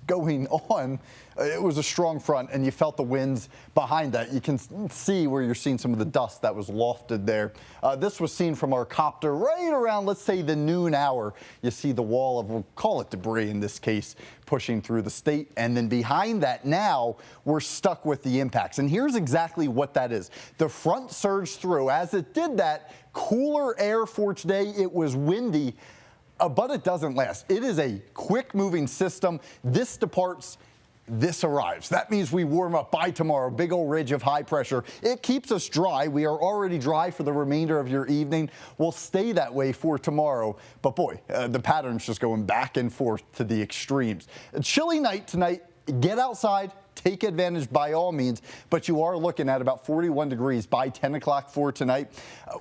going on, it was a strong front, and you felt the winds behind that. You can see where you're seeing some of the dust that was lofted there. This was seen from our copter right around, let's say, the noon hour. You see the wall of, we'll call it debris in this case, pushing through the state. And then behind that now, we're stuck with the impacts. And here's exactly what that is. The front surged through. As it did that, cooler air for today. It was windy, but it doesn't last. It is a quick-moving system. This departs. This arrives. That means we warm up by tomorrow. Big old ridge of high pressure. It keeps us dry. We are already dry for the remainder of your evening. We'll stay that way for tomorrow. But boy, the pattern's just going back and forth to the extremes. A chilly night tonight. Get outside. Take advantage by all means, but you are looking at about 41 degrees by 10 o'clock for tonight.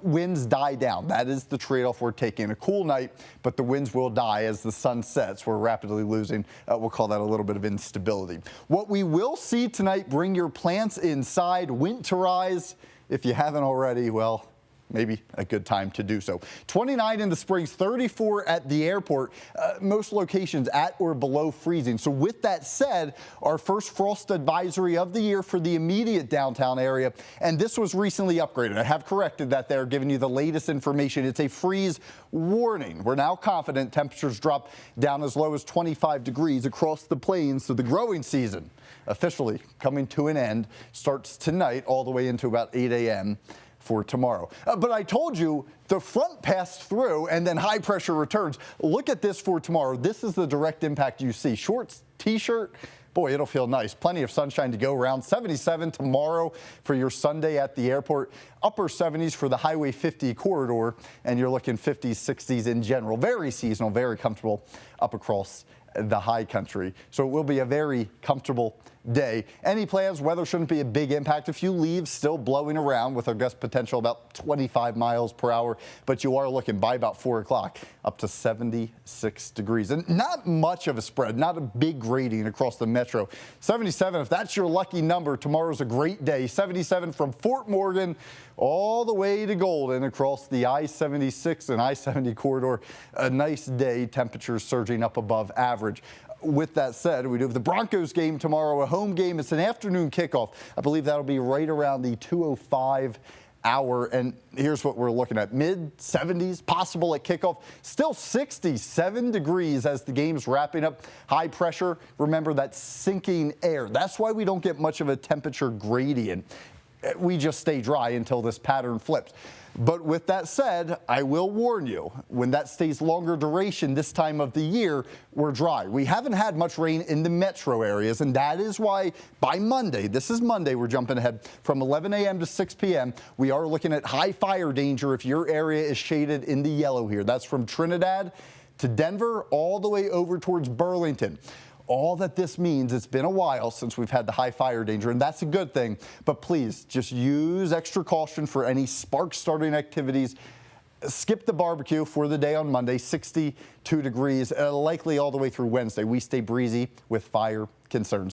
Winds die down. That is the trade-off we're taking. A cool night, but the winds will die as the sun sets. We're rapidly losing, we'll call that a little bit of instability. What we will see tonight, bring your plants inside, winterize. If you haven't already, well, maybe a good time to do so. 29 in the Springs, 34 at the airport, most locations at or below freezing. So with that said, our first frost advisory of the year for the immediate downtown area, and this was recently upgraded. I have corrected that there, giving you the latest information. It's a freeze warning. We're now confident temperatures drop down as low as 25 degrees across the plains, so the growing season officially coming to an end starts tonight all the way into about 8 a.m. for tomorrow. But I told you the front passed through and then high pressure returns. Look at this for tomorrow. This is the direct impact you see. Shorts, t-shirt, boy, it'll feel nice. Plenty of sunshine to go around. 77 tomorrow for your Sunday at the airport. Upper 70s for the Highway 50 corridor, and you're looking 50s, 60s in general. Very seasonal, very comfortable up across the high country. So it will be a very comfortable day. Any plans? Weather shouldn't be a big impact. A few leaves still blowing around with a gust potential about 25 miles per hour, but you are looking by about 4 o'clock up to 76 degrees. And not much of a spread, not a big grading across the metro. 77, if that's your lucky number, tomorrow's a great day. 77 from Fort Morgan all the way to Golden across the I-76 and I-70 corridor. A nice day, temperatures surging up above average. With that said, we do have the Broncos game tomorrow, a home game. It's an afternoon kickoff. I believe that'll be right around the 2:05 hour. And here's what we're looking at. Mid-70s possible at kickoff. Still 67 degrees as the game's wrapping up. High pressure. Remember, that sinking air. That's why we don't get much of a temperature gradient. We just stay dry until this pattern flips. But with that said, I will warn you, when that stays longer duration this time of the year, we're dry. We haven't had much rain in the metro areas, and that is why by Monday, this is Monday, we're jumping ahead, from 11 a.m. to 6 p.m., we are looking at high fire danger if your area is shaded in the yellow here. That's from Trinidad to Denver all the way over towards Burlington. All that this means, it's been a while since we've had the high fire danger, and that's a good thing. But please, just use extra caution for any spark starting activities. Skip the barbecue for the day on Monday, 62 degrees, likely all the way through Wednesday. We stay breezy with fire concerns.